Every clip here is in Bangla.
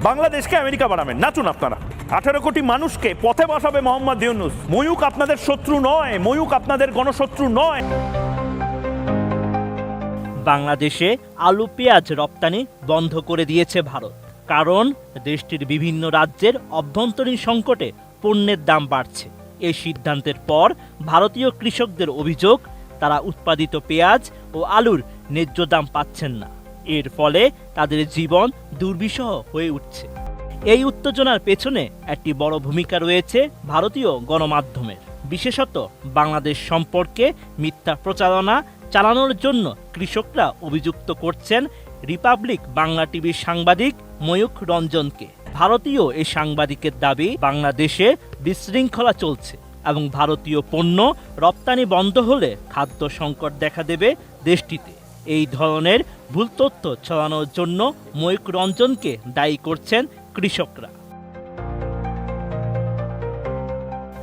বাংলাদেশকে আমেরিকা বানাবেন, নাচুন আপনারা। 18 কোটি মানুষকে পথে বসাবে মোহাম্মদ ইউনূস। ময়ূক আপনাদের শত্রু নয়, ময়ূক আপনাদের গণশত্রু নয়। বাংলাদেশে আলু পেঁয়াজ রপ্তানি বন্ধ করে দিয়েছে ভারত, কারণ দেশটির বিভিন্ন রাজ্যের অভ্যন্তরীণ সংকটে পণ্যের দাম বাড়ছে। এই সিদ্ধান্তের পর ভারতীয় কৃষকদের অভিযোগ, তারা উৎপাদিত পেঁয়াজ ও আলুর ন্যায্য দাম পাচ্ছেন না। এর ফলে তাদের জীবন দুর্বিষহ হয়ে উঠছে। এই উত্তেজনার পেছনে একটি বড় ভূমিকা রয়েছে ভারতীয় গণমাধ্যমের, বিশেষত বাংলাদেশ সম্পর্কে মিথ্যা প্রচারণা চালানোর জন্য কৃষকরা অভিযুক্ত করছেন রিপাবলিক বাংলা টিভির সাংবাদিক ময়ূখ রঞ্জনকে। ভারতীয় এই সাংবাদিকের দাবি, বাংলাদেশে বিশৃঙ্খলা চলছে এবং ভারতীয় পণ্য রপ্তানি বন্ধ হলে খাদ্য সংকট দেখা দেবে দেশটিতে। এই ধরনের ভুল তথ্য ছড়ানোর জন্য ময়ূখ রঞ্জনকে দায়ী করছেন কৃষকরা।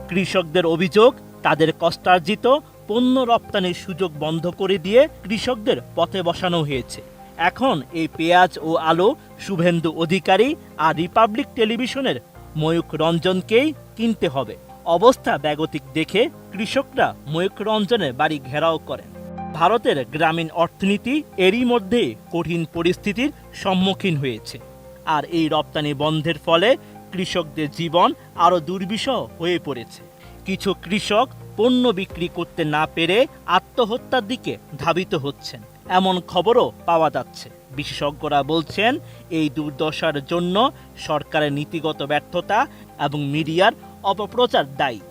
কৃষকদের অভিযোগ, তাদের কষ্টার্জিত পণ্য রপ্তানির সুযোগ বন্ধ করে দিয়ে কৃষকদের পথে বসানো হয়েছে। এখন এই পেঁয়াজ ও আলু শুভেন্দু অধিকারী আর রিপাবলিক টেলিভিশনের ময়ূখ রঞ্জনকেই কিনতে হবে। অবস্থা বেগতিক দেখে কৃষকরা ময়ূখ রঞ্জনের বাড়ি ঘেরাও করেন। ভারতের গ্রামীণ অর্থনীতি এরই মধ্যে কঠিন পরিস্থিতির সম্মুখীন হয়েছে, আর এই রপ্তানি বন্ধের ফলে কৃষকদের জীবন আরও দুর্বিষহ হয়ে পড়েছে। কিছু কৃষক পণ্য বিক্রি করতে না পেরে আত্মহত্যার দিকে ধাবিত হচ্ছেন, এমন খবরও পাওয়া যাচ্ছে। বিশেষজ্ঞরা বলছেন, এই দুর্দশার জন্য সরকারের নীতিগত ব্যর্থতা এবং মিডিয়ার অপপ্রচার দায়ী।